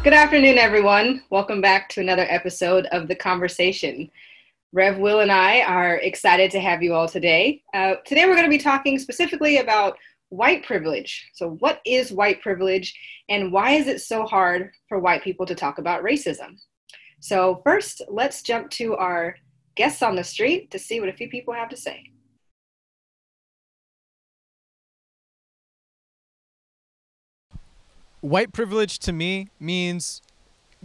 Good afternoon, everyone. Welcome back to another episode of The Conversation. Rev Will and I are excited to have you all today. Today we're going to be talking specifically about white privilege. So what is white privilege and why is it so hard for white people to talk about racism? So first, let's jump to our guests on the street to see what a few people have to say. White privilege to me means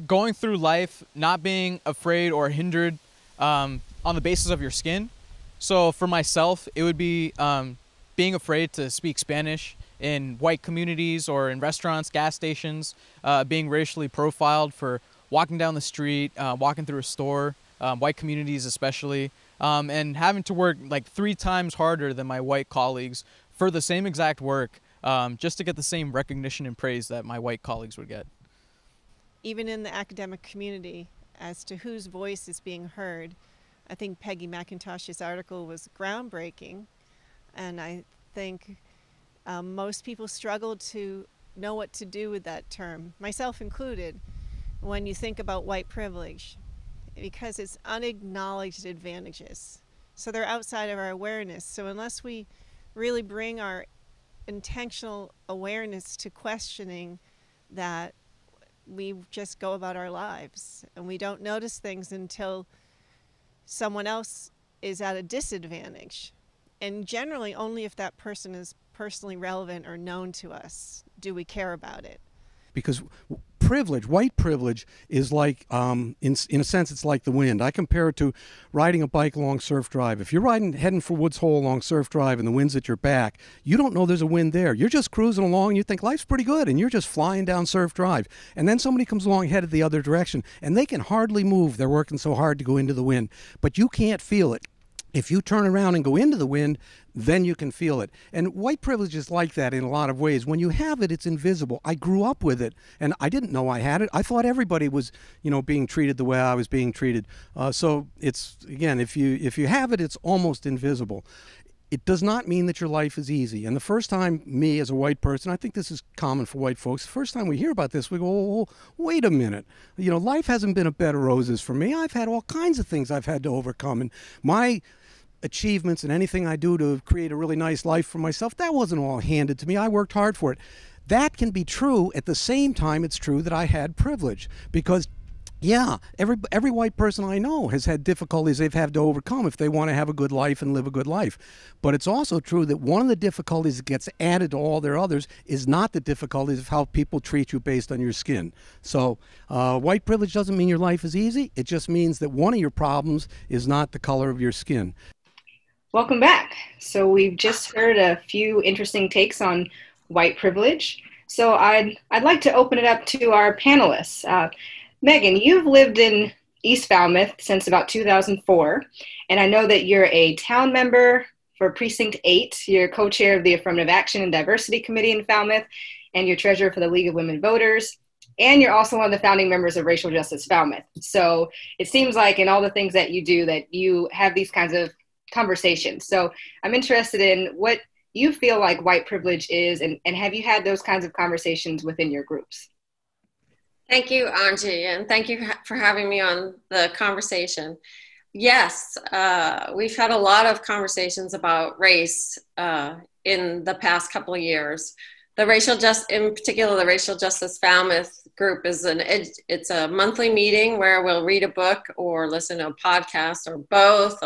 going through life not being afraid or hindered on the basis of your skin. So for myself, it would be being afraid to speak Spanish in white communities or in restaurants, gas stations, being racially profiled for walking down the street, walking through a store, white communities especially, and having to work like 3 times harder than my white colleagues for the same exact work. Just to get the same recognition and praise that my white colleagues would get. Even in the academic community, as to whose voice is being heard, I think Peggy McIntosh's article was groundbreaking, and I think most people struggle to know what to do with that term, myself included, when you think about white privilege, because it's unacknowledged advantages. So they're outside of our awareness. So unless we really bring our intentional awareness to questioning that, we just go about our lives and we don't notice things until someone else is at a disadvantage, and generally only if that person is personally relevant or known to us do we care about it. Because privilege, white privilege, is like, in a sense, it's like the wind. I compare it to riding a bike along Surf Drive. If you're heading for Woods Hole along Surf Drive and the wind's at your back, you don't know there's a wind there. You're just cruising along and you think life's pretty good and you're just flying down Surf Drive. And then somebody comes along headed the other direction and they can hardly move. They're working so hard to go into the wind, but you can't feel it. If you turn around and go into the wind, then you can feel it. And white privilege is like that in a lot of ways. When you have it, it's invisible. I grew up with it, and I didn't know I had it. I thought everybody was, being treated the way I was being treated. So it's, again, if you have it, it's almost invisible. It does not mean that your life is easy. And the first time, me as a white person, I think this is common for white folks, the first time we hear about this, we go, oh, wait a minute. Life hasn't been a bed of roses for me. I've had all kinds of things I've had to overcome. And my achievements and anything I do to create a really nice life for myself, that wasn't all handed to me. I worked hard for it. That can be true. At the same time, it's true that I had privilege because, yeah, every white person I know has had difficulties they've had to overcome if they want to have a good life and live a good life. But it's also true that one of the difficulties that gets added to all their others is not the difficulties of how people treat you based on your skin. So white privilege doesn't mean your life is easy. It just means that one of your problems is not the color of your skin. Welcome back. So we've just heard a few interesting takes on white privilege. So I'd like to open it up to our panelists. Meghan, you've lived in East Falmouth since about 2004, and I know that you're a town member for Precinct 8. You're co-chair of the Affirmative Action and Diversity Committee in Falmouth, and you're treasurer for the League of Women Voters, and you're also one of the founding members of Racial Justice Falmouth. So it seems like in all the things that you do that you have these kinds of conversations. So I'm interested in what you feel like white privilege is, and have you had those kinds of conversations within your groups? Thank you, Anji, and thank you for having me on the conversation. Yes, we've had a lot of conversations about race in the past couple of years. In particular, the Racial Justice Falmouth group it's a monthly meeting where we'll read a book or listen to a podcast or both,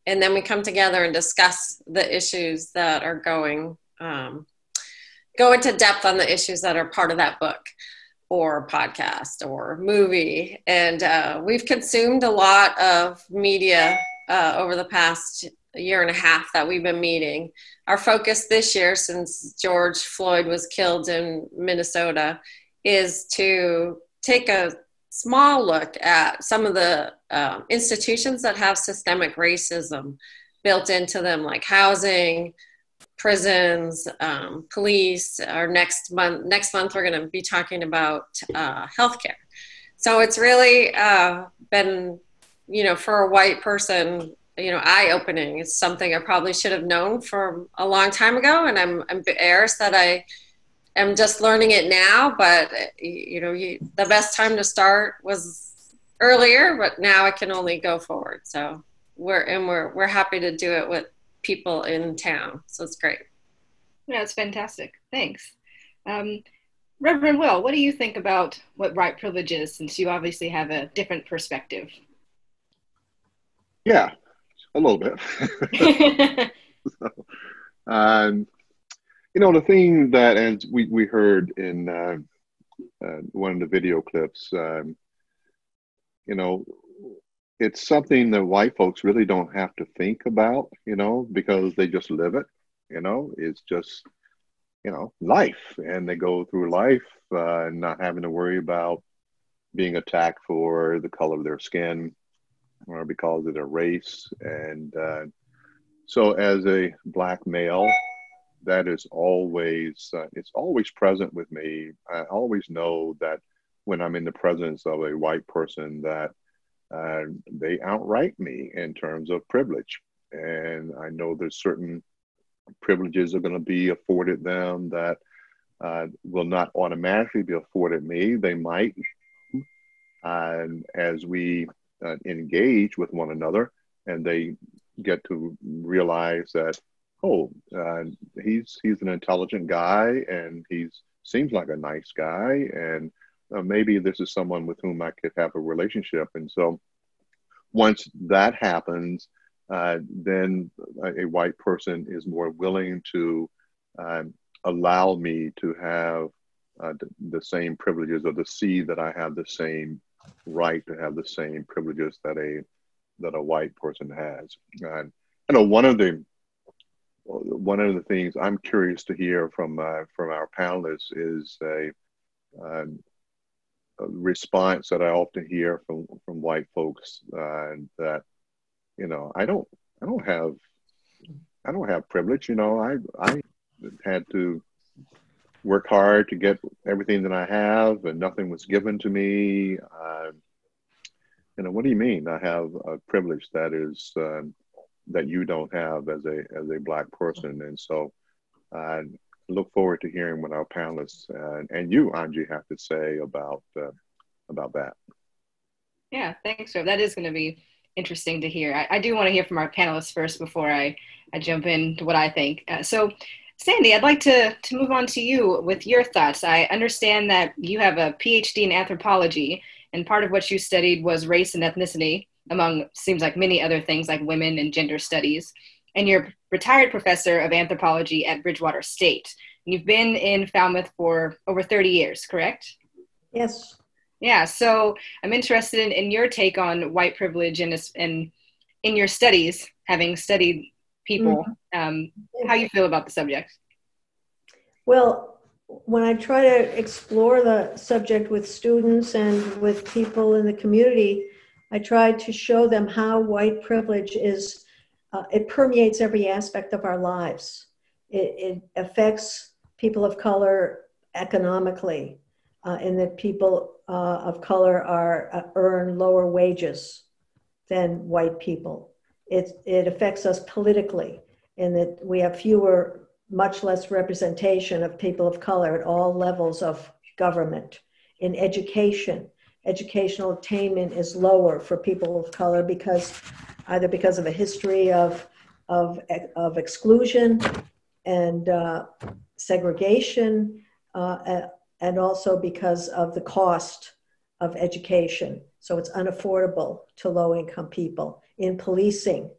and then we come together and discuss the issues that are go into depth on the issues that are part of that book or podcast or movie. And we've consumed a lot of media over the past year and a half that we've been meeting. Our focus this year, since George Floyd was killed in Minnesota, is to take a small look at some of the institutions that have systemic racism built into them, like housing, prisons, police. Next month we're going to be talking about healthcare. So it's really been, for a white person, eye-opening. It's something I probably should have known for a long time ago, and I'm embarrassed that I am just learning it now, but the best time to start was earlier, but now I can only go forward. So we're happy to do it with people in town. So it's great. Yeah, it's fantastic. Thanks. Reverend Will, what do you think about what white privilege is, since you obviously have a different perspective? Yeah, a little bit. So, the thing that, as we heard in one of the video clips, it's something that white folks really don't have to think about, because they just live it. It's just, life, and they go through life not having to worry about being attacked for the color of their skin or because of their race. And so as a Black male, that is always, it's always present with me. I always know that when I'm in the presence of a white person, that they outrank me in terms of privilege. And I know there's certain privileges are going to be afforded them that will not automatically be afforded me. They might, as we engage with one another, and they get to realize that, he's an intelligent guy, and he seems like a nice guy, and maybe this is someone with whom I could have a relationship. And so once that happens, then a white person is more willing to allow me to have the same privileges, or to see that I have the same right to have the same privileges that a white person has. And one of the things I'm curious to hear from our panelists is a response that I often hear from white folks, that I don't have privilege. I had to work hard to get everything that I have, and nothing was given to me. What do you mean I have a privilege that is that you don't have as a Black person? And so I look forward to hearing what our panelists and you, Onj, have to say about that. Yeah, thanks, Rev. That is going to be interesting to hear. I do want to hear from our panelists first before I jump into what I think. So, Sandy, I'd like to move on to you with your thoughts. I understand that you have a PhD in anthropology, and part of what you studied was race and ethnicity, among, seems like, many other things like women and gender studies. And you're a retired professor of anthropology at Bridgewater State. And you've been in Falmouth for over 30 years, correct? Yes. Yeah, so I'm interested in your take on white privilege and in your studies, having studied people, how you feel about the subject. Well, when I try to explore the subject with students and with people in the community, I try to show them how white privilege is, it permeates every aspect of our lives. It affects people of color economically, in that people of color earn lower wages than white people. It affects us politically, in that we have much less representation of people of color at all levels of government. In education, educational attainment is lower for people of color either because of a history of exclusion and segregation, and also because of the cost of education. So it's unaffordable to low-income people. In policing,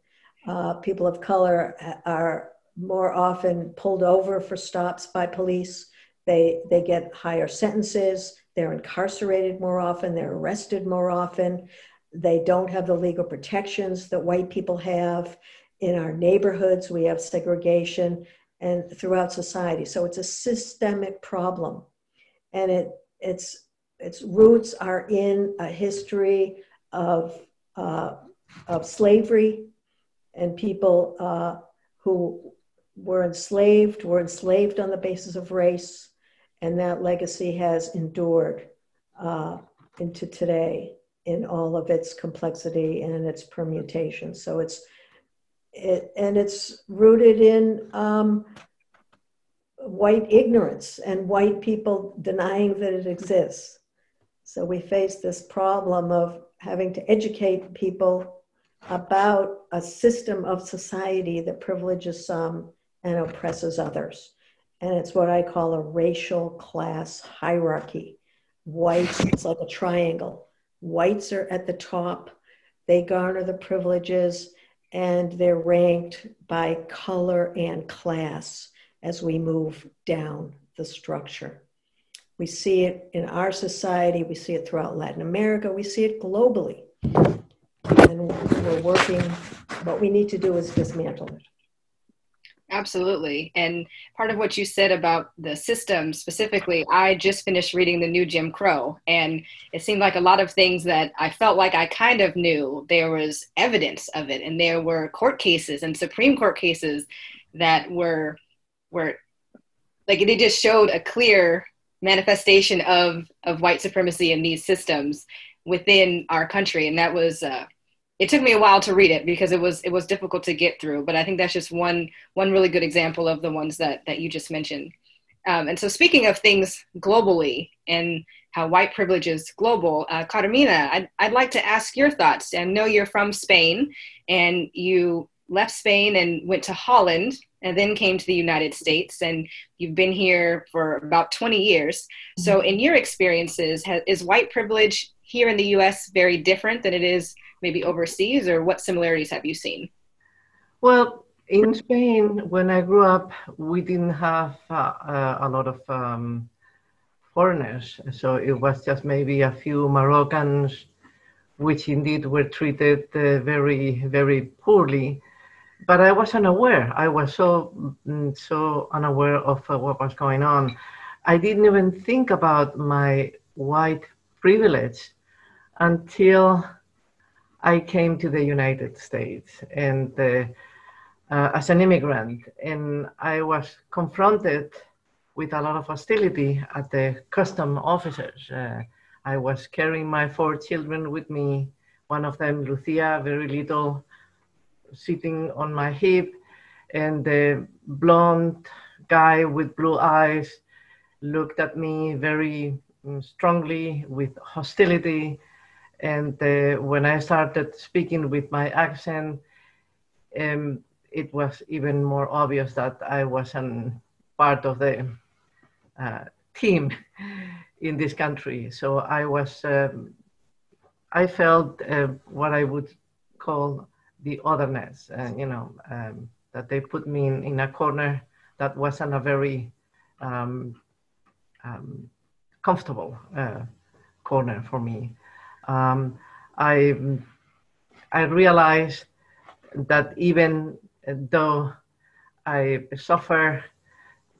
people of color are more often pulled over for stops by police. They get higher sentences. They're incarcerated more often. They're arrested more often. They don't have the legal protections that white people have. In our neighborhoods, we have segregation, and throughout society. So it's a systemic problem. And its roots are in a history of slavery, and people who were enslaved on the basis of race, and that legacy has endured into today in all of its complexity and its permutation. So it's rooted in white ignorance and white people denying that it exists. So we face this problem of having to educate people about a system of society that privileges some and oppresses others. And it's what I call a racial class hierarchy. Whites, it's like a triangle. Whites are at the top, they garner the privileges, and they're ranked by color and class as we move down the structure. We see it in our society, we see it throughout Latin America, we see it globally. And we're working, what we need to do is dismantle it. Absolutely. And part of what you said about the system specifically, I just finished reading the new Jim Crow, and it seemed like a lot of things that I felt like I kind of knew, there was evidence of it. And there were court cases and Supreme Court cases that were like, they just showed a clear manifestation of white supremacy in these systems within our country. And that was, it took me a while to read it because it was difficult to get through, but I think that's just one really good example of the ones that you just mentioned. And so speaking of things globally and how white privilege is global, Carmina, I'd like to ask your thoughts. I know you're from Spain and you left Spain and went to Holland and then came to the United States, and you've been here for about 20 years. So in your experiences, is white privilege here in the US very different than it is maybe overseas, or what similarities have you seen? Well, in Spain, when I grew up, we didn't have a lot of foreigners. So it was just maybe a few Moroccans, which indeed were treated very, very poorly. But I was unaware. I was so unaware of what was going on. I didn't even think about my white privilege until I came to the United States and as an immigrant, and I was confronted with a lot of hostility at the custom officers. I was carrying my 4 children with me, one of them, Lucia, very little, sitting on my hip, and the blonde guy with blue eyes looked at me very strongly with hostility. And when I started speaking with my accent, it was even more obvious that I wasn't part of the team in this country. So I felt what I would call the otherness, that they put me in a corner that wasn't a very comfortable corner for me. I realized that even though I suffer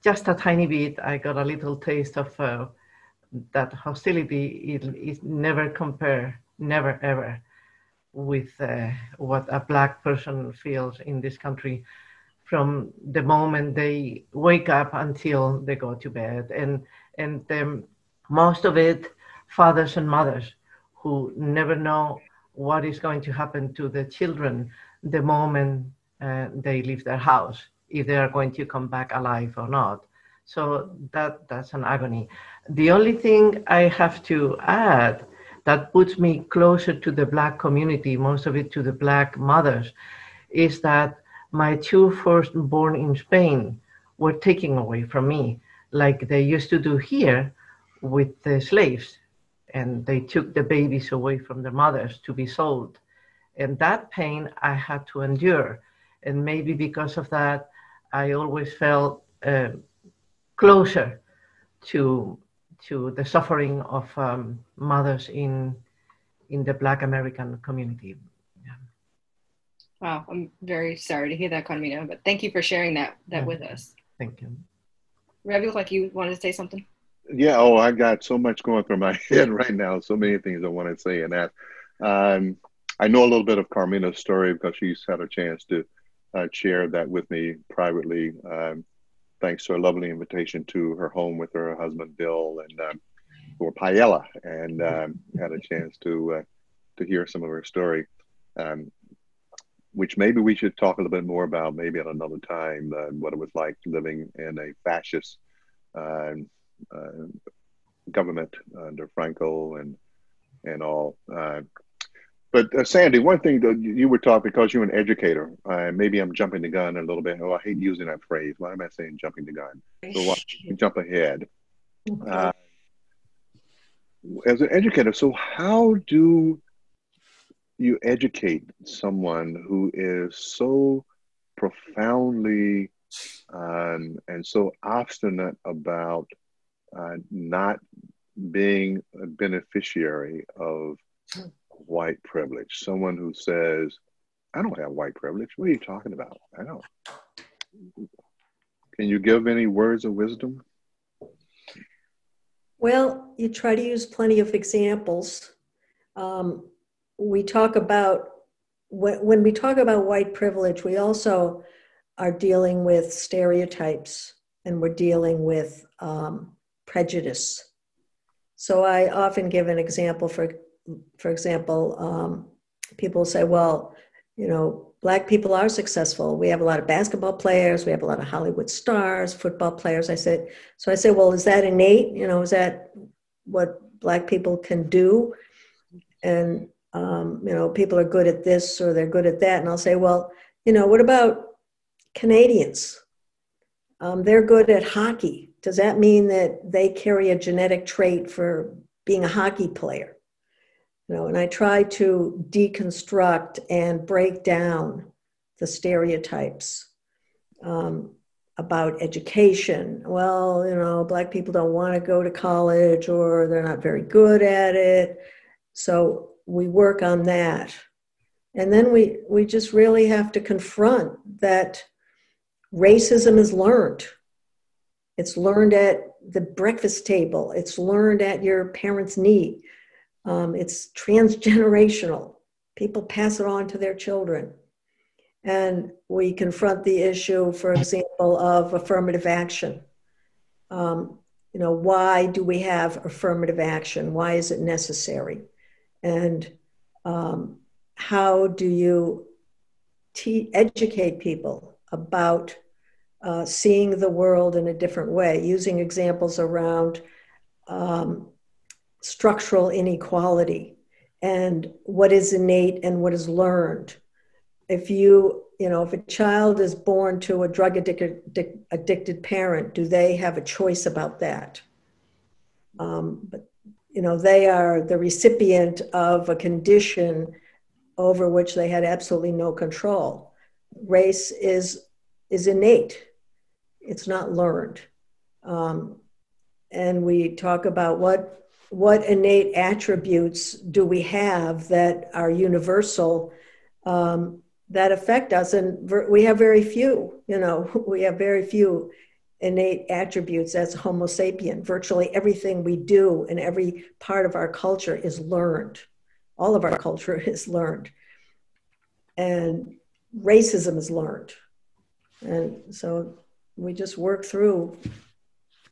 just a tiny bit, I got a little taste of that hostility. It never compare, never ever, with what a Black person feels in this country from the moment they wake up until they go to bed. And most of it, fathers and mothers who never know what is going to happen to the children the moment they leave their house, if they are going to come back alive or not. So that's an agony. The only thing I have to add that puts me closer to the Black community, most of it to the Black mothers, is that my 2 firstborn in Spain were taken away from me, like they used to do here with the slaves. And they took the babies away from their mothers to be sold. And that pain I had to endure. And maybe because of that, I always felt closer to the suffering of mothers in the Black American community. Yeah. Wow, I'm very sorry to hear that, Carmina, but thank you for sharing that with us. Thank you. Rev, you look like you wanted to say something. Yeah, I got so much going through my head right now, so many things I want to say. And that I know a little bit of Carmina's story because she's had a chance to share that with me privately, thanks to a lovely invitation to her home with her husband Bill and for paella, and had a chance to hear some of her story. which maybe we should talk a little bit more about maybe at another time, what it was like living in a fascist uh, uh, government under Franco and all. But Sandy, one thing that you were taught, because you're an educator, maybe I'm jumping the gun a little bit. Oh, I hate using that phrase. Why am I saying jumping the gun? So why don't you jump ahead? Okay. As an educator, so how do you educate someone who is so profoundly and so obstinate about not being a beneficiary of white privilege? Someone who says, I don't have white privilege. What are you talking about? I don't. Can you give any words of wisdom? Well, you try to use plenty of examples. We talk about, when we talk about white privilege, we also are dealing with stereotypes, and we're dealing with prejudice. So I often give an example. For example, people say, well, you know, Black people are successful. We have a lot of basketball players. We have a lot of Hollywood stars, football players. I said, well, is that innate? You know, is that what Black people can do? And, you know, people are good at this or they're good at that. And I'll say, well, you know, what about Canadians? They're good at hockey. Does that mean that they carry a genetic trait for being a hockey player? You know, and I try to deconstruct and break down the stereotypes about education. Well, you know, Black people don't want to go to college, or they're not very good at it. So we work on that. And then we just really have to confront that racism is learned. It's learned at the breakfast table. It's learned at your parents' knee. It's transgenerational. People pass it on to their children. And we confront the issue, for example, of affirmative action. You know, why do we have affirmative action? Why is it necessary? And how do you educate people about seeing the world in a different way, using examples around structural inequality and what is innate and what is learned. If if a child is born to a drug addicted parent, do they have a choice about that? But you know, they are the recipient of a condition over which they had absolutely no control. Race is innate. It's not learned. And we talk about what innate attributes do we have that are universal, that affect us. And we have very few, you know, we have very few innate attributes as Homo sapien. Virtually everything we do in every part of our culture is learned. All of our culture is learned. And racism is learned. And so we just work through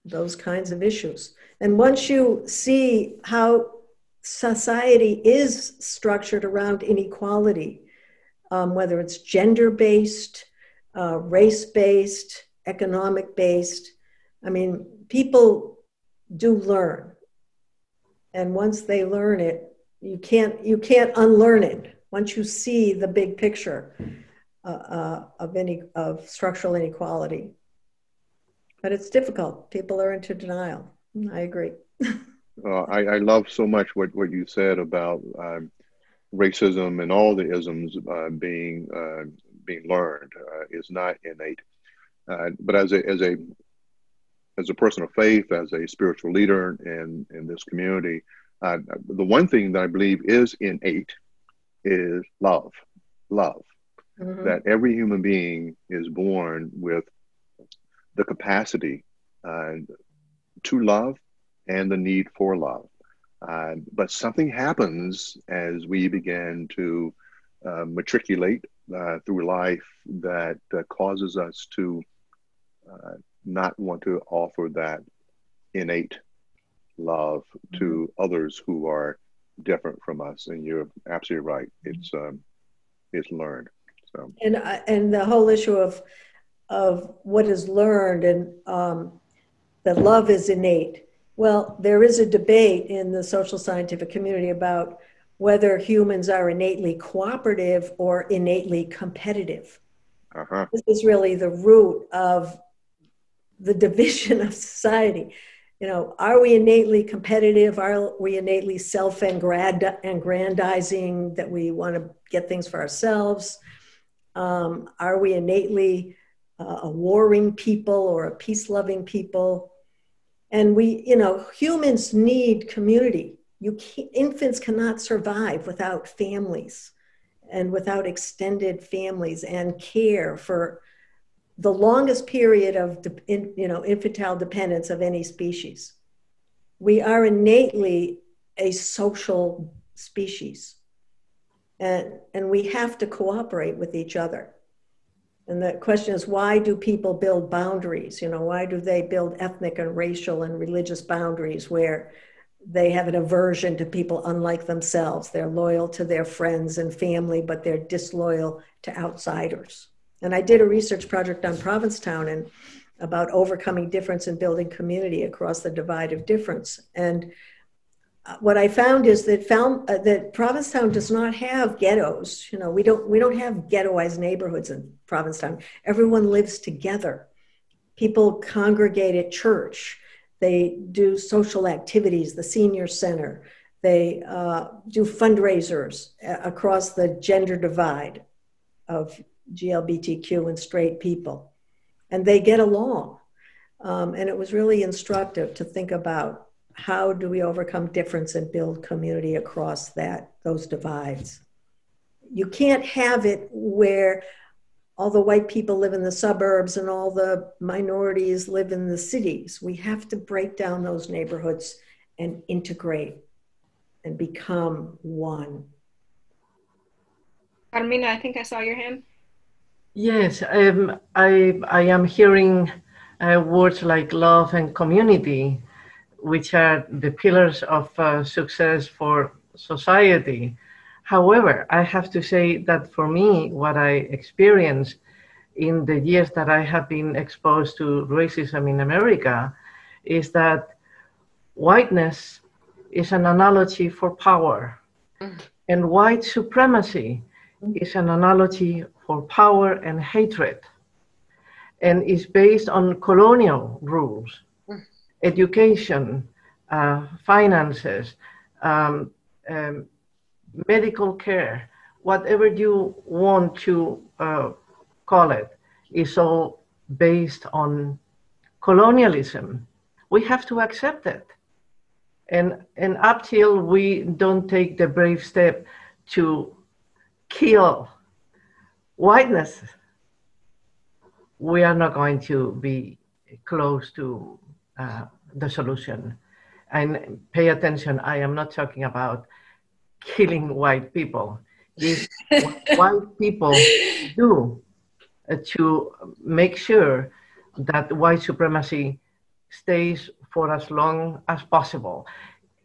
those kinds of issues. And once you see how society is structured around inequality, whether it's gender-based, race-based, economic-based, I mean, people do learn. And once they learn it, you can't unlearn it. Once you see the big picture of structural inequality. But it's difficult. People are into denial. I agree. I love so much what you said about racism and all the isms being learned is not innate. But as a person of faith, as a spiritual leader in this community, the one thing that I believe is innate is love. Love. Mm-hmm. That every human being is born with the capacity to love and the need for love. But something happens as we begin to matriculate through life that causes us to not want to offer that innate love to others who are different from us. And you're absolutely right. It's learned. And the whole issue of what is learned and that love is innate. Well, there is a debate in the social scientific community about whether humans are innately cooperative or innately competitive. This is really the root of the division of society. You know, are we innately competitive? Are we innately self-aggrandizing, that we want to get things for ourselves? Are we innately a warring people or a peace-loving people? And we, you know, humans need community. Infants cannot survive without families and without extended families and care for the longest period of, infantile dependence of any species. We are innately a social species, and we have to cooperate with each other. And the question is, why do people build boundaries? You know, why do they build ethnic and racial and religious boundaries where they have an aversion to people unlike themselves? They're loyal to their friends and family, but they're disloyal to outsiders. And I did a research project on Provincetown and about overcoming difference and building community across the divide of difference. And what I found is that Provincetown does not have ghettos. You know, we don't have ghettoized neighborhoods in Provincetown. Everyone lives together. People congregate at church. They do social activities, the senior center. They do fundraisers across the gender divide of GLBTQ and straight people. And they get along. And it was really instructive to think about, how do we overcome difference and build community across those divides? You can't have it where all the white people live in the suburbs and all the minorities live in the cities. We have to break down those neighborhoods and integrate and become one. Carmina, I think I saw your hand. Yes, I am hearing words like love and community, which are the pillars of success for society. However, I have to say that for me, what I experienced in the years that I have been exposed to racism in America is that whiteness is an analogy for power, and white supremacy is an analogy for power and hatred, and is based on colonial rules. Education, finances, medical care, whatever you want to call it, is all based on colonialism. We have to accept it. And up till we don't take the brave step to kill whiteness, we are not going to be close to the solution. And pay attention, I am not talking about killing white people. It's what white people do to make sure that white supremacy stays for as long as possible.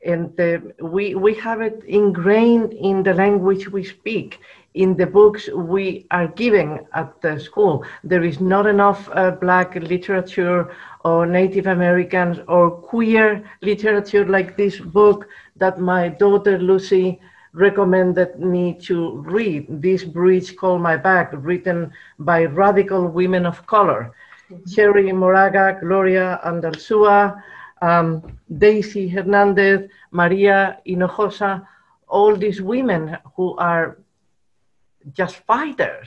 And we have it ingrained in the language we speak, in the books we are giving at the school. There is not enough Black literature or Native Americans or queer literature like this book that my daughter Lucy recommended me to read, This Bridge Called My Back, written by radical women of color. Cherry Moraga, Gloria Andalsua, Daisy Hernandez, Maria Hinojosa, all these women who are just fighters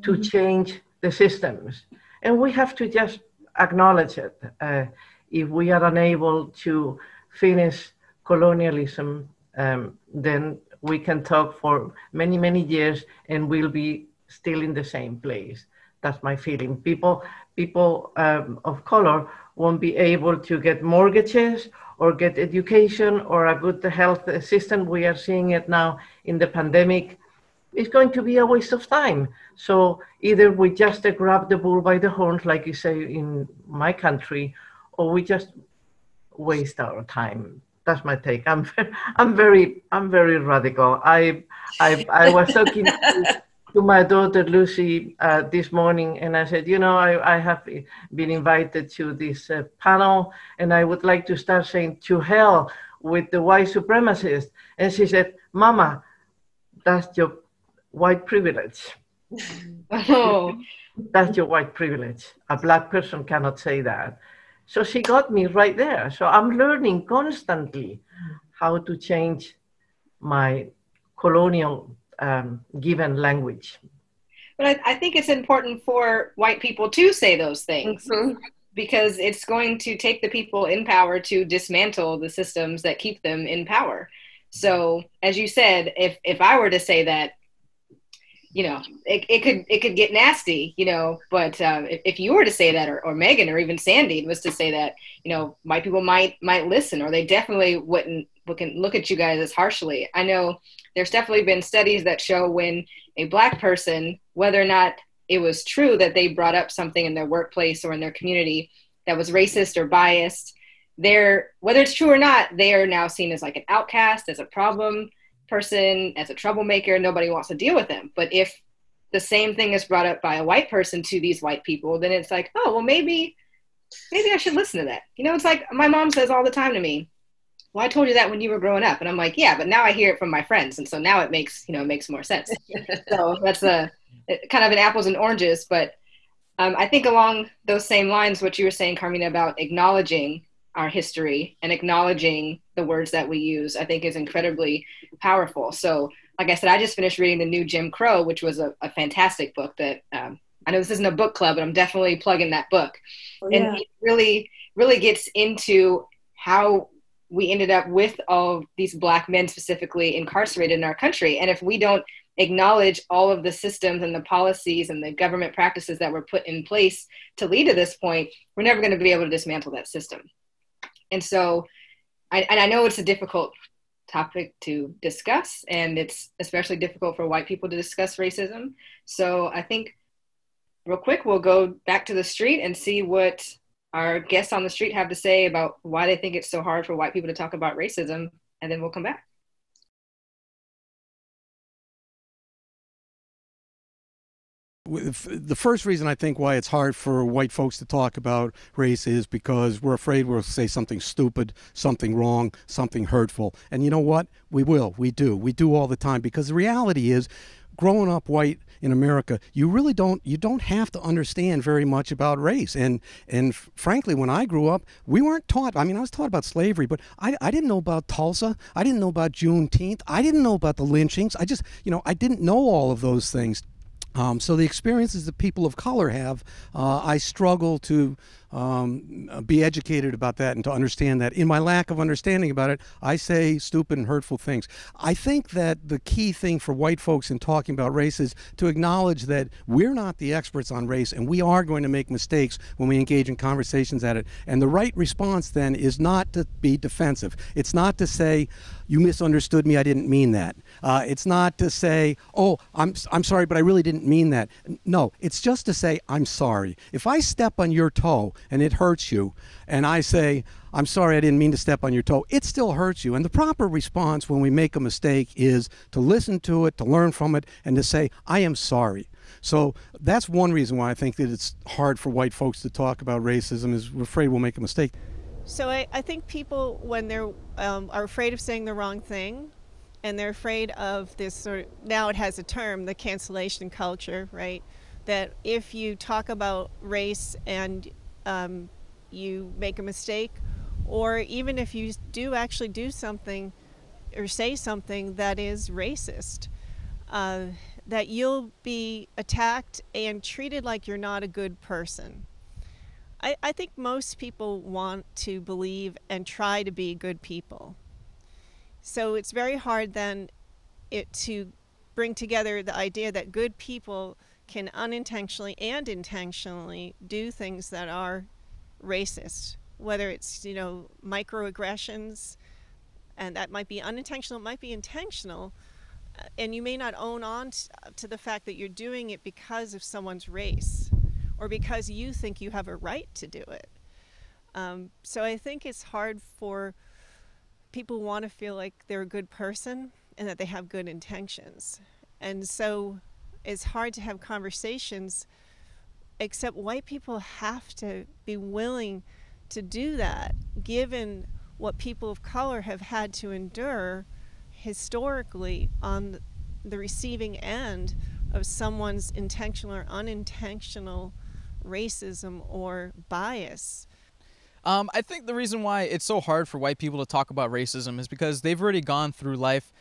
to change the systems. And we have to just acknowledge it. If we are unable to finish colonialism, then we can talk for many, many years and we'll be still in the same place. That's my feeling. People of color won't be able to get mortgages or get education or a good health system. We are seeing it now in the pandemic. It's going to be a waste of time. So either we just grab the bull by the horns, like you say in my country, or we just waste our time. That's my take. I'm very radical. I was talking to my daughter Lucy this morning, and I said, I have been invited to this panel, and I would like to start saying to hell with the white supremacists. And she said, Mama, that's your white privilege. Oh, That's your white privilege. A Black person cannot say that. So she got me right there. So I'm learning constantly how to change my colonial given language. but I think it's important for white people to say those things Mhm. because it's going to take the people in power to dismantle the systems that keep them in power. So, as you said, if I were to say that, it could get nasty, but if you were to say that, or Megan, or even Sandy was to say that, white people might listen, or they definitely wouldn't look at you guys as harshly. I know there's definitely been studies that show when a Black person, whether or not it was true that they brought up something in their workplace or in their community that was racist or biased, whether it's true or not, they are now seen as like an outcast, as a problem person, as a troublemaker. Nobody wants to deal with them. But if the same thing is brought up by a white person to these white people, then it's like, oh, well, maybe I should listen to that. It's like my mom says all the time to me, well, I told you that when you were growing up. And I'm like, yeah, but now I hear it from my friends. And so now it makes more sense. So that's kind of an apples and oranges. But I think along those same lines, what you were saying, Carmina, about acknowledging our history and acknowledging the words that we use, I think is incredibly powerful. So, like I said, I just finished reading the new Jim Crow, which was a fantastic book that I know this isn't a book club, but I'm definitely plugging that book. Oh, yeah. And it really, really gets into how we ended up with all these Black men specifically incarcerated in our country. And if we don't acknowledge all of the systems and the policies and the government practices that were put in place to lead to this point, we're never going to be able to dismantle that system. And so, I know it's a difficult topic to discuss, and it's especially difficult for white people to discuss racism. So I think real quick, we'll go back to the street and see what our guests on the street have to say about why they think it's so hard for white people to talk about racism, and then we'll come back. The first reason I think why it's hard for white folks to talk about race is because we're afraid we'll say something stupid, something wrong, something hurtful. And you know what? We do all the time, because the reality is, growing up white in America, you don't have to understand very much about race. And frankly, when I grew up, we weren't taught. I mean, I was taught about slavery, but I didn't know about Tulsa. I didn't know about Juneteenth. I didn't know about the lynchings. I didn't know all of those things. So the experiences that people of color have, I struggle to be educated about that and to understand that. In my lack of understanding about it, I say stupid and hurtful things. I think that the key thing for white folks in talking about race is to acknowledge that we're not the experts on race, and we are going to make mistakes when we engage in conversations at it. And the right response then is not to be defensive. It's not to say, you misunderstood me, I didn't mean that. It's not to say, oh, I'm sorry, but I really didn't mean that. No, it's just to say, I'm sorry. If I step on your toe and it hurts you, and I say, I'm sorry, I didn't mean to step on your toe, it still hurts you. And the proper response when we make a mistake is to listen to it, to learn from it, and to say, I am sorry. So that's one reason why I think that it's hard for white folks to talk about racism, is we're afraid we'll make a mistake. So I think people, when they're are afraid of saying the wrong thing, and they're afraid of this sort of, now it has a term, the cancellation culture, right? That if you talk about race and you make a mistake, or even if you do actually do something or say something that is racist, that you'll be attacked and treated like you're not a good person. I think most people want to believe and try to be good people. So it's very hard then to bring together the idea that good people can unintentionally and intentionally do things that are racist, whether it's, microaggressions, and that might be unintentional, it might be intentional, and you may not own on to the fact that you're doing it because of someone's race or because you think you have a right to do it. So I think it's hard for people who want to feel like they're a good person and that they have good intentions. And so it's hard to have conversations, except white people have to be willing to do that, given what people of color have had to endure historically on the receiving end of someone's intentional or unintentional racism or bias. I think the reason why it's so hard for white people to talk about racism is because they've already gone through life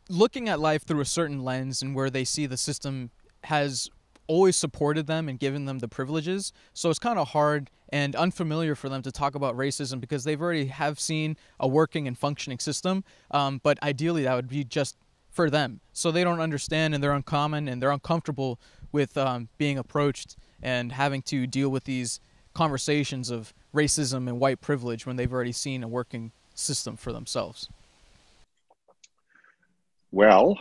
looking at life through a certain lens, and where they see the system has always supported them and given them the privileges. So it's kind of hard and unfamiliar for them to talk about racism because they've already have seen a working and functioning system. But ideally that would be just for them. So they don't understand, and they're uncommon, and they're uncomfortable with being approached and having to deal with these conversations of racism and white privilege when they've already seen a working system for themselves. Well,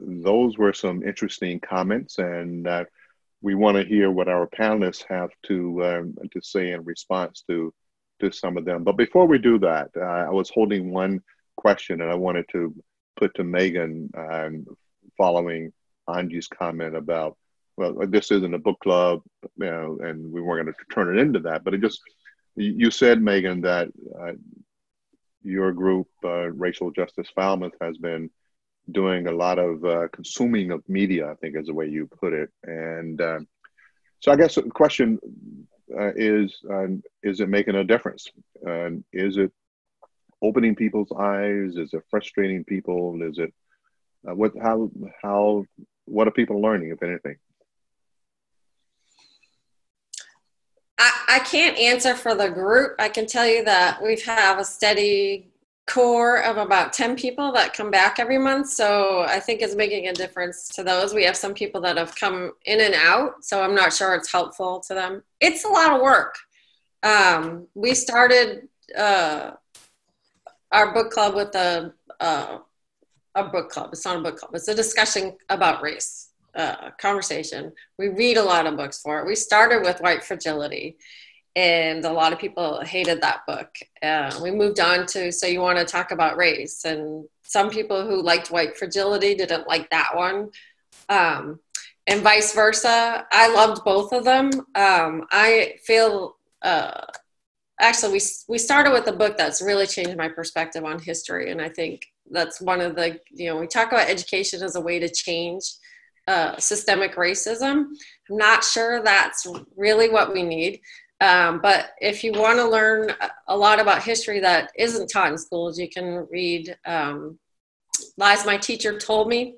those were some interesting comments, and we want to hear what our panelists have to say in response to some of them. But before we do that, I was holding one question, and I wanted to put to Meghan, following Onj's comment about, well, this isn't a book club, you know, and we weren't going to turn it into that. But it just, you said, Meghan, that your group, Racial Justice Falmouth, has been doing a lot of consuming of media, I think is the way you put it. And so I guess the question is it making a difference? Is it opening people's eyes? Is it frustrating people? Is it, what are people learning, if anything? I can't answer for the group. I can tell you that we have a steady core of about 10 people that come back every month. So I think it's making a difference to those. We have some people that have come in and out, so I'm not sure it's helpful to them. It's a lot of work. We started our book club with a book club. It's not a book club. It's a discussion about race, conversation. We read a lot of books for it. We started with White Fragility, and a lot of people hated that book. We moved on to So You Want to Talk About Race, and some people who liked White Fragility didn't like that one, and vice versa. I loved both of them. I feel actually we started with a book that's really changed my perspective on history, and I think that's one of the, we talk about education as a way to change systemic racism. I'm not sure that's really what we need. But if you want to learn a lot about history that isn't taught in schools, you can read Lies My Teacher Told Me.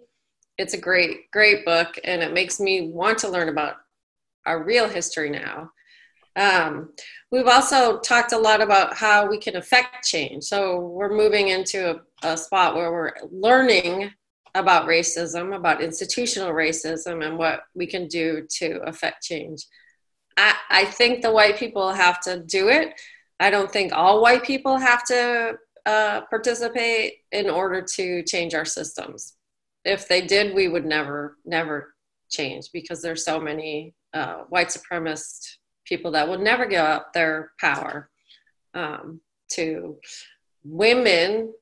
It's a great, great book, and it makes me want to learn about our real history now. We've also talked a lot about how we can affect change. So we're moving into a spot where we're learning about racism, about institutional racism, and what we can do to affect change. I think the white people have to do it. I don't think all white people have to participate in order to change our systems. If they did, we would never change, because there's so many white supremacist people that will never give up their power to women,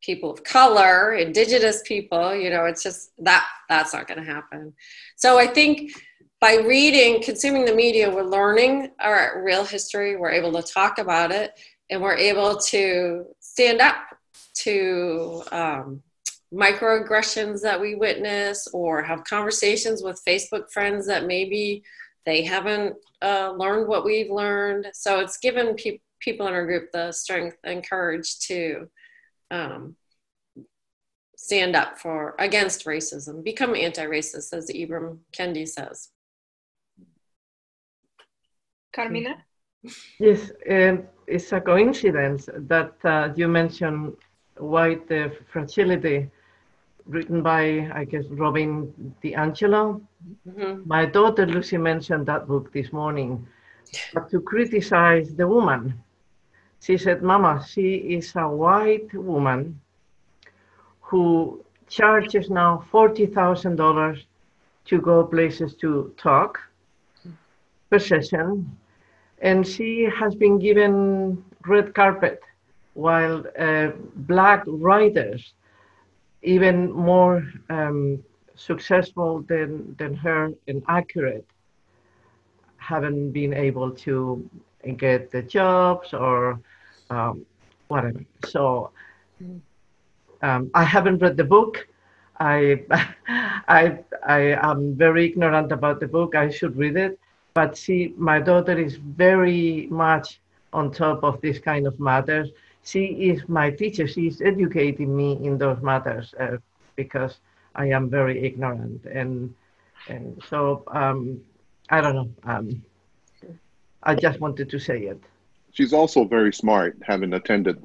people of color, indigenous people. It's just that's not going to happen. So I think by reading, consuming the media, we're learning our real history, we're able to talk about it, and we're able to stand up to microaggressions that we witness, or have conversations with Facebook friends that maybe they haven't learned what we've learned. So it's given people in our group the strength and courage to stand up against racism, become anti-racist, as Ibram Kendi says. Carmina? Yes, it's a coincidence that you mentioned White Fragility, written by, I guess, Robin DiAngelo. Mm-hmm. My daughter Lucy mentioned that book this morning, but to criticize the woman. She said, Mama, she is a white woman who charges now $40,000 to go places to talk per session, and she has been given red carpet while black writers even more successful than her and accurate, haven't been able to get the jobs or whatever. So I haven't read the book. I, I am very ignorant about the book. I should read it. But see, my daughter is very much on top of this kind of matters. She is my teacher. She is educating me in those matters because I am very ignorant. And so I don't know. I just wanted to say it. She's also very smart, having attended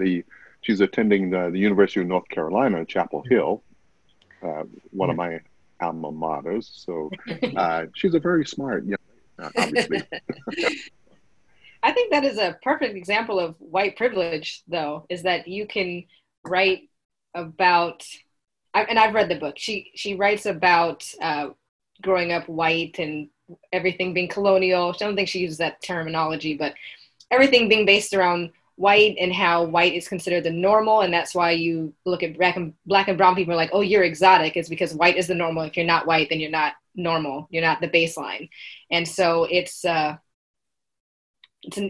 she's attending the University of North Carolina, Chapel Hill, one of my alma maters. So she's a very smart young lady, obviously. I think that is a perfect example of white privilege, though, is that you can write about, and I've read the book. She writes about growing up white and everything being colonial. I don't think she uses that terminology, but everything being based around white and how white is considered the normal. And that's why you look at black and brown people are like, oh, you're exotic. It's because white is the normal. If you're not white, then you're not normal. You're not the baseline. And so it's an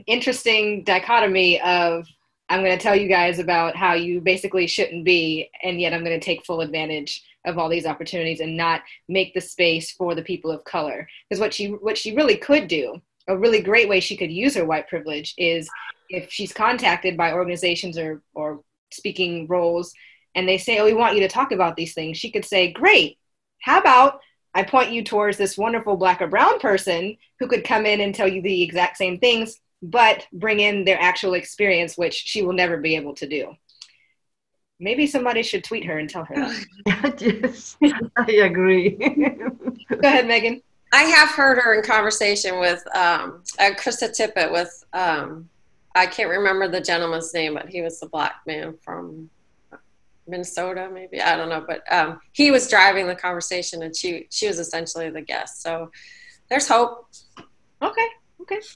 interesting dichotomy of, I'm going to tell you guys about how you basically shouldn't be, and yet I'm going to take full advantage of all these opportunities and not make the space for the people of color. Because what she really could do, a really great way she could use her white privilege is if she's contacted by organizations or speaking roles and they say, oh, we want you to talk about these things, she could say, great, how about I point you towards this wonderful black or brown person who could come in and tell you the exact same things, but bring in their actual experience, which she will never be able to do. Maybe somebody should tweet her and tell her that. Yes, I agree. Go ahead, Megan. I have heard her in conversation with Krista Tippett with, I can't remember the gentleman's name, but he was the black man from Minnesota, maybe. I don't know. But he was driving the conversation and she was essentially the guest. So there's hope. Okay.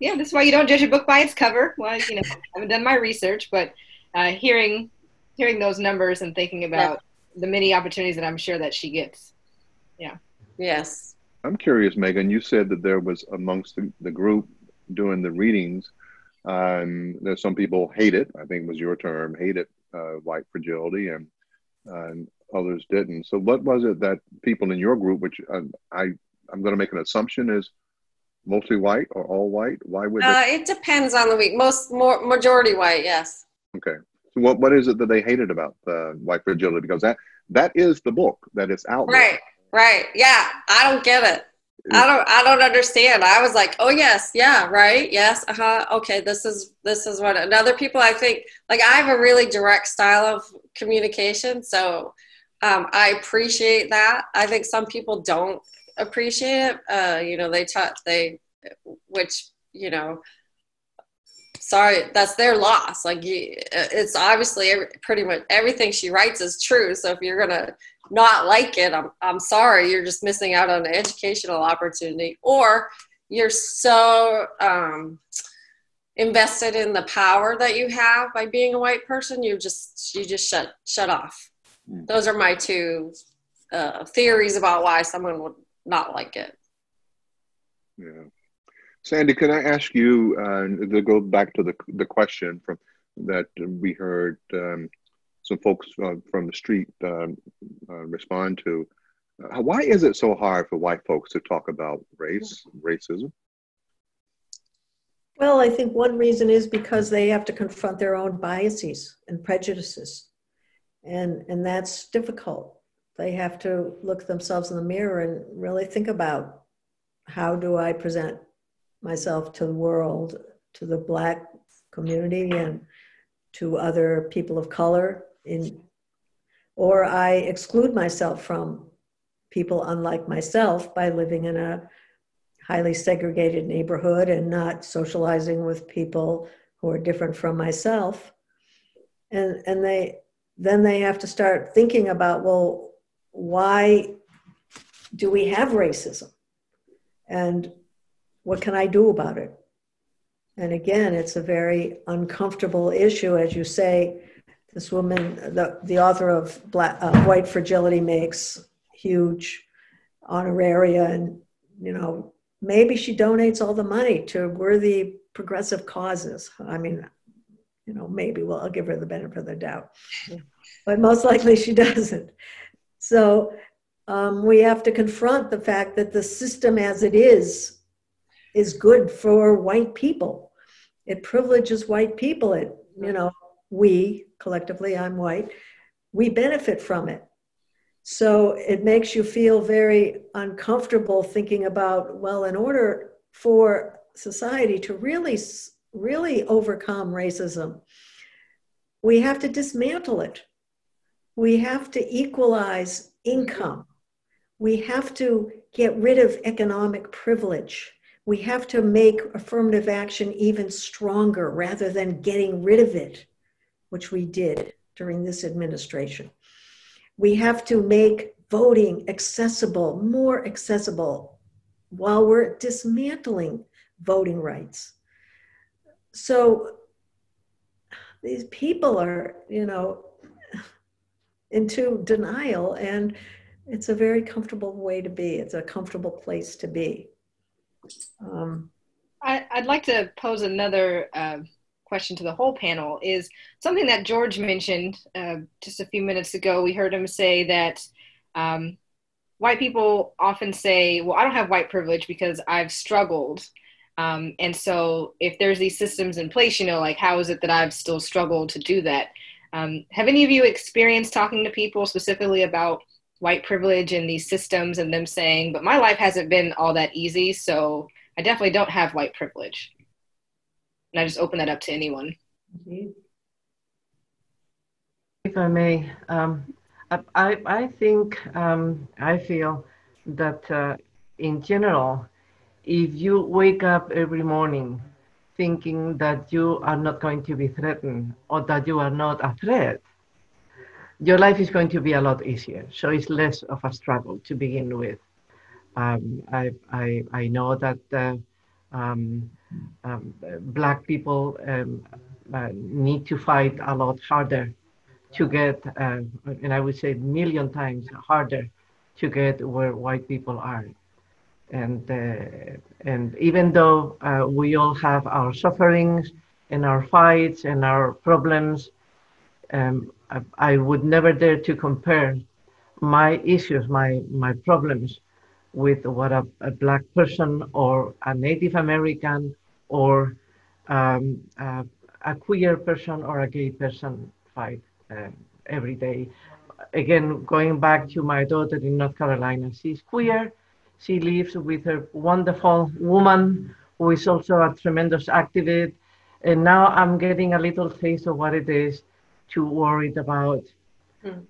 Yeah, this is why you don't judge a book by its cover. Well, I haven't done my research, but hearing those numbers and thinking about the many opportunities that I'm sure that she gets. Yeah. Yes. I'm curious, Megan, you said that there was amongst the group doing the readings, there's some people hate it, I think was your term, hated white fragility, and others didn't. So what was it that people in your group, which I'm going to make an assumption is mostly white or all white? Why would it depends on the week. Majority white, yes. Okay. So what is it that they hated about white fragility? Because that is the book that is out there. Right. Yeah. I don't get it. I don't understand. I was like, oh yes, yeah, right. Yes. Okay. This is what, and other people, I think, like, I have a really direct style of communication. So I appreciate that. I think some people don't appreciate it. Sorry, that's their loss. Like, it's obviously pretty much everything she writes is true. So if you're going to not like it, I'm sorry, you're just missing out on an educational opportunity, or you're so invested in the power that you have by being a white person, you just shut off. Those are my two theories about why someone would not like it. Yeah. Sandy, can I ask you to go back to the question from that we heard some folks from the street respond to? Why is it so hard for white folks to talk about racism? Well, I think one reason is because they have to confront their own biases and prejudices. And that's difficult. They have to look themselves in the mirror and really think about, how do I present myself to the world, to the Black community and to other people of color, or I exclude myself from people unlike myself by living in a highly segregated neighborhood and not socializing with people who are different from myself. And then they have to start thinking about, well, why do we have racism? And what can I do about it? And again, it's a very uncomfortable issue, as you say, This woman, the author of White Fragility, makes huge honoraria, and maybe she donates all the money to worthy progressive causes. I mean, maybe I'll give her the benefit of the doubt, but most likely she doesn't. So we have to confront the fact that the system as it is good for white people. It privileges white people. We collectively, I'm white, we benefit from it. So it makes you feel very uncomfortable thinking about, well, in order for society to really overcome racism, we have to dismantle it. We have to equalize income. We have to get rid of economic privilege. We have to make affirmative action even stronger rather than getting rid of it, which we did during this administration. We have to make voting accessible, more accessible, while we're dismantling voting rights. So these people are, into denial, and it's a very comfortable way to be. It's a comfortable place to be. I'd like to pose another question to the whole panel. Is something that George mentioned just a few minutes ago. We heard him say that white people often say, well, I don't have white privilege because I've struggled. And so if there's these systems in place, like, how is it that I've still struggled to do that? Have any of you experienced talking to people specifically about white privilege and these systems and them saying, but my life hasn't been all that easy, so I definitely don't have white privilege? And I just open that up to anyone. If I may, I think, I feel that in general, if you wake up every morning thinking that you are not going to be threatened or that you are not a threat, your life is going to be a lot easier. So it's less of a struggle to begin with. I know that Black people need to fight a lot harder to get, and I would say a million times harder to get where white people are. And even though we all have our sufferings and our fights and our problems, I would never dare to compare my issues, my problems, with what a Black person or a Native American or a queer person or a gay person fight every day. Again, going back to my daughter in North Carolina, she's queer. She lives with her wonderful woman who is also a tremendous activist. And now I'm getting a little taste of what it is to worry about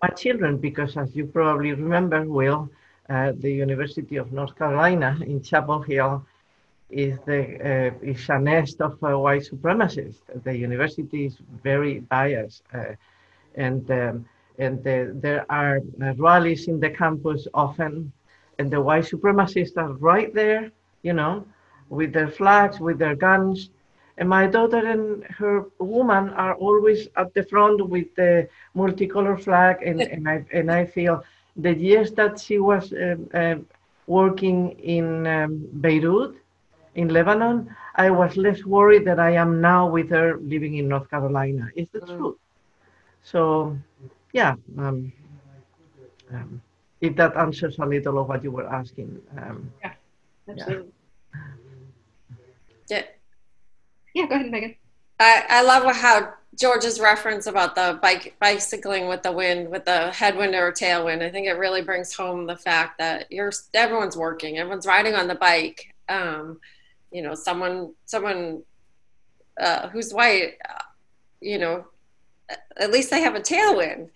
my children, because as you probably remember, Will, the University of North Carolina in Chapel Hill is a nest of white supremacists. The university is very biased, and there are rallies in the campus often, and the white supremacists are right there, with their flags, with their guns. And my daughter and her woman are always at the front with the multicolor flag. And I feel the years that she was working in Beirut, in Lebanon, I was less worried than I am now with her living in North Carolina. It's the truth. So, yeah. If that answers a little of what you were asking. Yeah, absolutely. Yeah. Yeah, go ahead, Megan. I love how George's reference about the bicycling with the wind, with the headwind or tailwind. I think it really brings home the fact that everyone's working, everyone's riding on the bike. Someone who's white, at least they have a tailwind.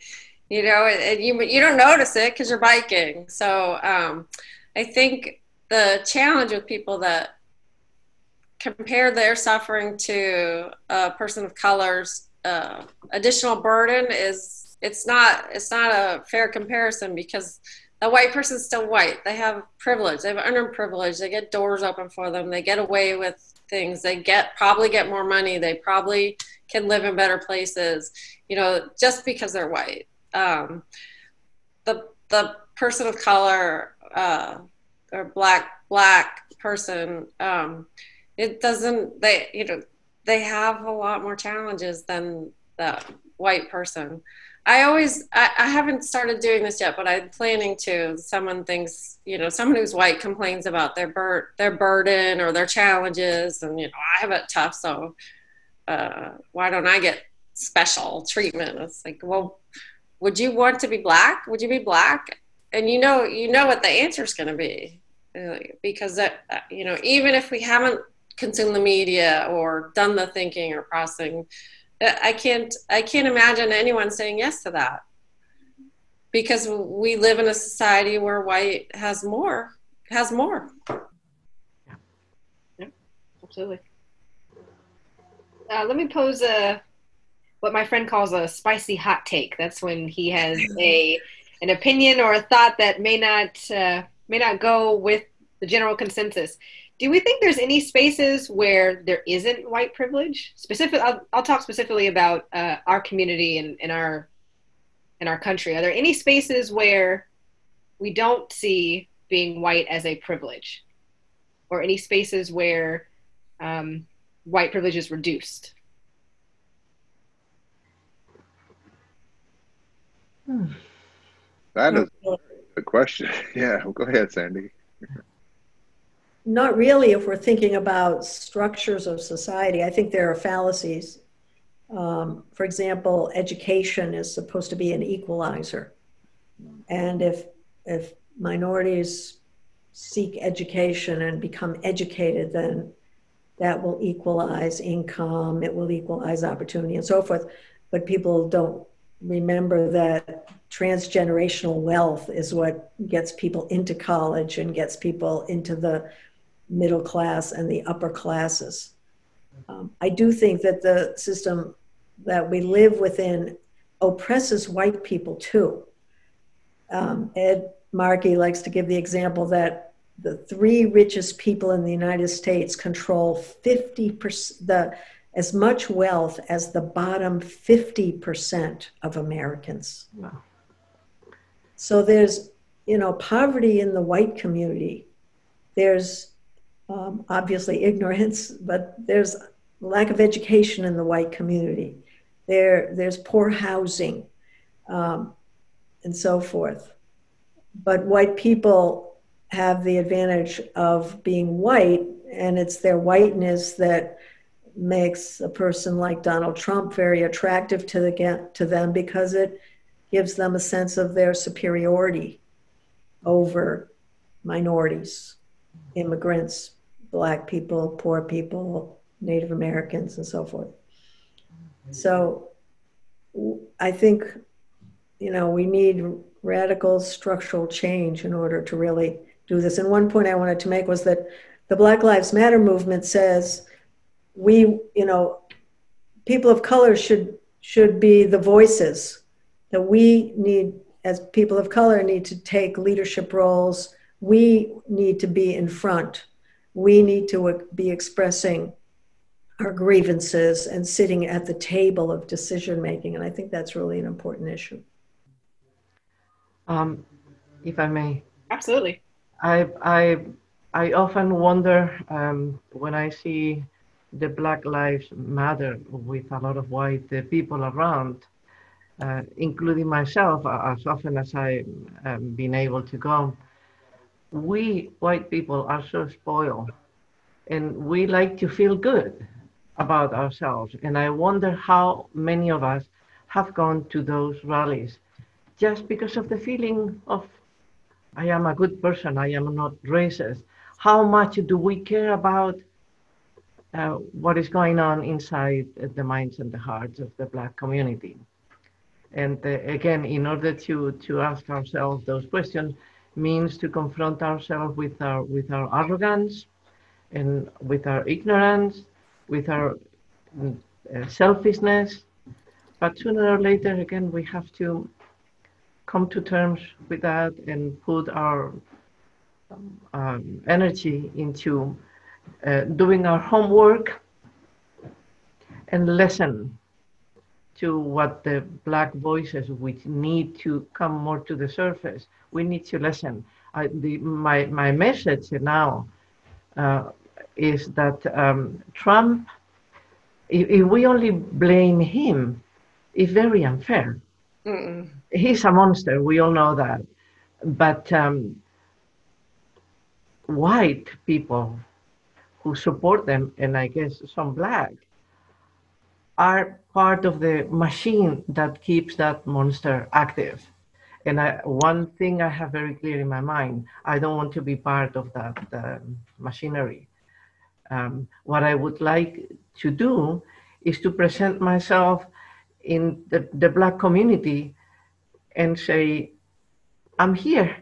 And you don't notice it because you're biking. So I think the challenge with people that compare their suffering to a person of color's additional burden is it's not a fair comparison, because the white person's still white. They have privilege. They have unearned privilege. They get doors open for them. They get away with things. They probably get more money. They probably can live in better places, you know, just because they're white. The person of color or black person, it doesn't, they, you know, they have a lot more challenges than the white person. I haven't started doing this yet, but I'm planning to. Someone thinks, you know, someone who's white complains about their burden or their challenges, and, you know, I have it tough, so why don't I get special treatment? It's like, well, would you want to be black? Would you be black? And you know what the answer is going to be, because that, you know, even if we haven't consumed the media or done the thinking or processing, I can't imagine anyone saying yes to that, because we live in a society where white has more. Yeah, absolutely. Let me pose what my friend calls a spicy hot take. That's when he has an opinion or a thought that may not go with the general consensus. Do we think there's any spaces where there isn't white privilege? I'll talk specifically about our community and in our country. Are there any spaces where we don't see being white as a privilege, or any spaces where white privilege is reduced? That is a question. Yeah, go ahead, Sandy. Not really if we're thinking about structures of society. I think there are fallacies. For example, education is supposed to be an equalizer. And if minorities seek education and become educated, then that will equalize income, it will equalize opportunity and so forth. But people don't remember that transgenerational wealth is what gets people into college and gets people into the middle class and the upper classes. I do think that the system that we live within oppresses white people too. Ed Markey likes to give the example that the 3 richest people in the United States control 50%, as much wealth as the bottom 50% of Americans. Wow. So there's, you know, poverty in the white community. There's obviously ignorance, but there's lack of education in the white community. There's poor housing, and so forth. But white people have the advantage of being white, and it's their whiteness that makes a person like Donald Trump very attractive to them, because it gives them a sense of their superiority over minorities, immigrants, Black people, poor people, Native Americans, and so forth. So I think, you know, we need radical structural change in order to really do this. And one point I wanted to make was that the Black Lives Matter movement says we, you know, people of color should be the voices, that we need, as people of color, need to take leadership roles. We need to be in front. We need to be expressing our grievances and sitting at the table of decision making. And I think that's really an important issue. If I may. Absolutely. I often wonder when I see the Black Lives Matter with a lot of white people around, including myself, as often as I've been able to go. We white people are so spoiled, and we like to feel good about ourselves. And I wonder how many of us have gone to those rallies just because of the feeling of, I am a good person, I am not racist. How much do we care about what is going on inside the minds and the hearts of the Black community? And again, in order to ask ourselves those questions means to confront ourselves with our arrogance and with our ignorance, with our selfishness. But sooner or later, again, we have to come to terms with that and put our energy into doing our homework and listen to what the Black voices, which need to come more to the surface. We need to listen. My message now uh, is that Trump, if we only blame him, is very unfair. Mm-mm. He's a monster, we all know that. But white people who support them, and I guess some Black, are part of the machine that keeps that monster active. And one thing I have very clear in my mind, I don't want to be part of that machinery. What I would like to do is to present myself in the Black community and say, I'm here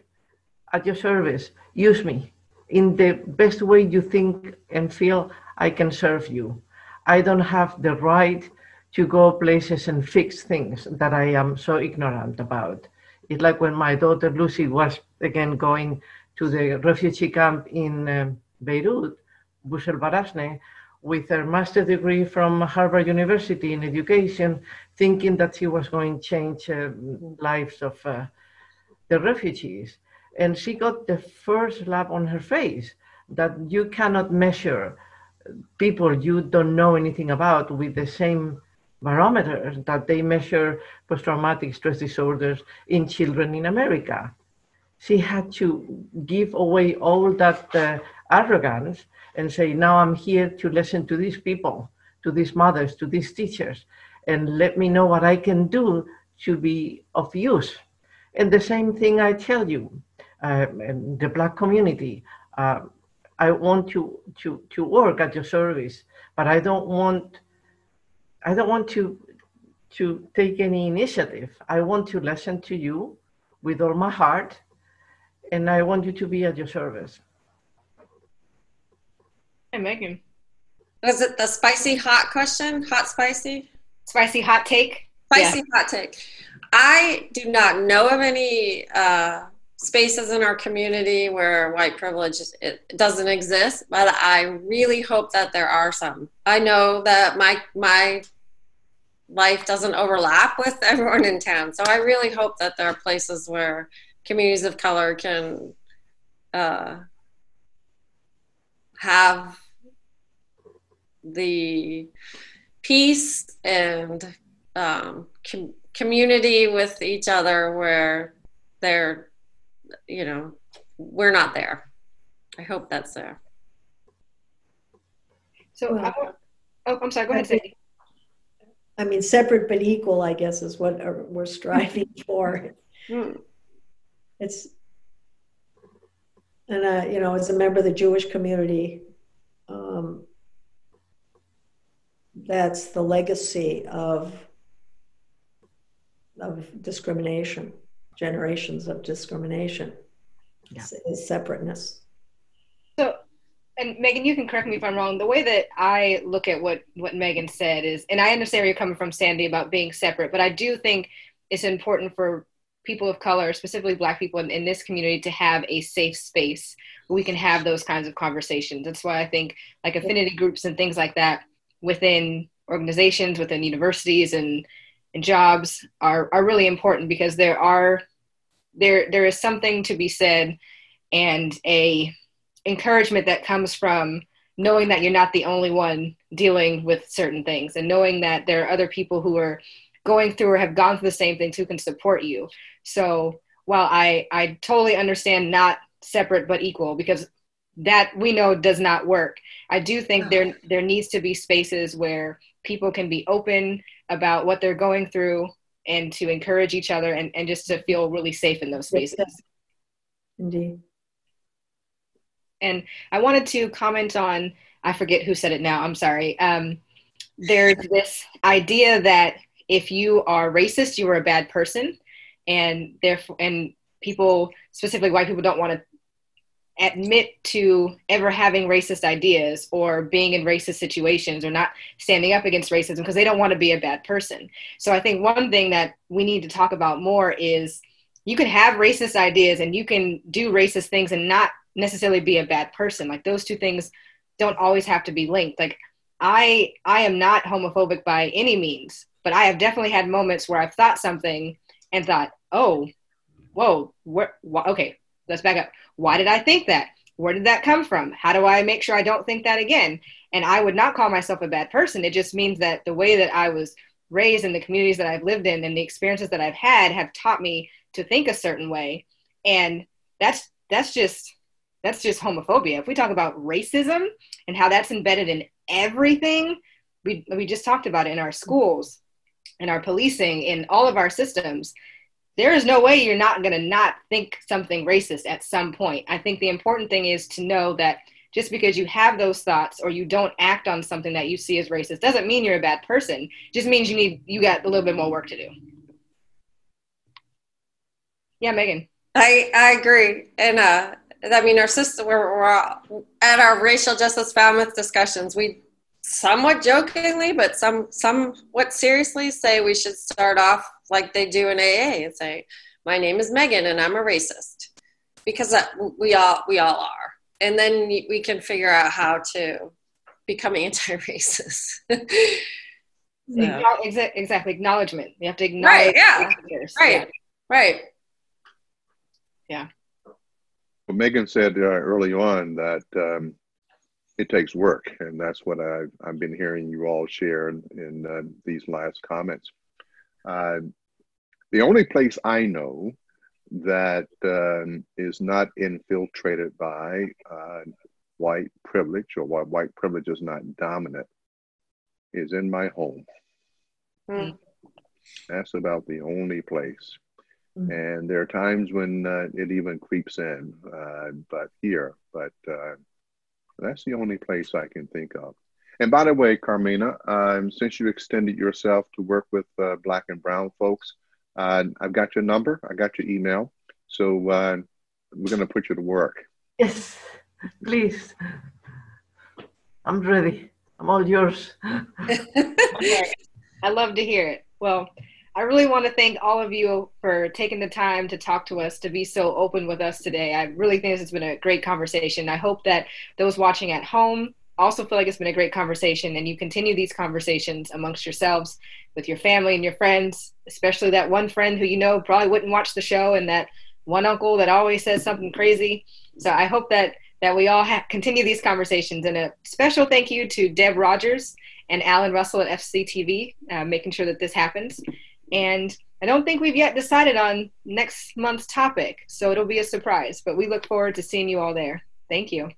at your service. Use me in the best way you think and feel I can serve you. I don't have the right to go places and fix things that I am so ignorant about. It's like when my daughter Lucy was again going to the refugee camp in Beirut, Bush el Barasne, with her master's degree from Harvard University in education, thinking that she was going to change lives of the refugees. And she got the first slap on her face that you cannot measure people you don't know anything about with the same barometer that they measure post-traumatic stress disorders in children in America. She had to give away all that arrogance and say, now I'm here to listen to these people, to these mothers, to these teachers, and let me know what I can do to be of use. And the same thing I tell you, the Black community, I want to work at your service, but I don't want to take any initiative. I want to listen to you with all my heart, and I want you to be at your service. Hey, Megan. Was it the spicy hot question? Hot spicy? Spicy hot take? Spicy hot take. I do not know of any spaces in our community where white privilege it doesn't exist, but I really hope that there are some. I know that my life doesn't overlap with everyone in town, so I really hope that there are places where communities of color can have the peace and community with each other where they're, you know, we're not there. I hope that's there. So, I'm sorry, go ahead, Sandy. I mean, separate but equal, I guess, is what we're striving for. It's, and you know, as a member of the Jewish community, that's the legacy of discrimination, generations of discrimination, is separateness. So, and Megan, you can correct me if I'm wrong. The way that I look at what Megan said is, and I understand where you're coming from, Sandy, about being separate, but I do think it's important for people of color, specifically Black people in this community, to have a safe space where we can have those kinds of conversations. That's why I think like affinity groups and things like that within organizations, within universities and jobs are really important, because there is something to be said and a encouragement that comes from knowing that you're not the only one dealing with certain things, and knowing that there are other people who are going through or have gone through the same things who can support you. So while I totally understand not separate but equal, because that we know does not work, I do think there needs to be spaces where people can be open about what they're going through and to encourage each other and just to feel really safe in those spaces. Indeed. And I wanted to comment on, I forget who said it now, I'm sorry. There's this idea that if you are racist, you are a bad person. And therefore, and people, specifically white people, don't want to admit to ever having racist ideas or being in racist situations or not standing up against racism because they don't want to be a bad person. So I think one thing that we need to talk about more is you can have racist ideas and you can do racist things and not necessarily be a bad person. Like those two things don't always have to be linked. Like I am not homophobic by any means, but I have definitely had moments where I've thought something and thought, oh, whoa, okay, let's back up. Why did I think that? Where did that come from? How do I make sure I don't think that again? And I would not call myself a bad person. It just means that the way that I was raised in the communities that I've lived in and the experiences that I've had have taught me to think a certain way. And that's just homophobia. If we talk about racism and how that's embedded in everything, we just talked about it in our schools, in our policing, in all of our systems. There is no way you're not going to not think something racist at some point. I think the important thing is to know that just because you have those thoughts or you don't act on something that you see as racist doesn't mean you're a bad person. It just means you got a little bit more work to do. Yeah, Megan. I agree. And I mean, our sister, we're at our racial justice Falmouth discussions, we somewhat jokingly, but somewhat seriously say we should start off like they do in AA and say, my name is Megan and I'm a racist, because we all are. And then we can figure out how to become anti-racist. So. Exactly. Acknowledgement. You have to acknowledge. Right. Yeah. Right. Yeah. Right. Yeah. Well, Megan said early on that it takes work, and that's what I've been hearing you all share in these last comments. The only place I know that is not infiltrated by white privilege, or why white privilege is not dominant, is in my home. Mm. That's about the only place. And there are times when it even creeps in, but that's the only place I can think of. And by the way, Carmina, since you extended yourself to work with Black and Brown folks, I've got your number, I got your email, so we're going to put you to work. Yes, please. I'm ready. I'm all yours. Okay. I love to hear it. Well, I really want to thank all of you for taking the time to talk to us, to be so open with us today. I really think this has been a great conversation. I hope that those watching at home also feel like it's been a great conversation, and you continue these conversations amongst yourselves, with your family and your friends, especially that one friend who you know probably wouldn't watch the show, and that one uncle that always says something crazy. So I hope that we all continue these conversations. And a special thank you to Deb Rogers and Alan Russell at FCTV, making sure that this happens. And I don't think we've yet decided on next month's topic, so it'll be a surprise, but we look forward to seeing you all there. Thank you.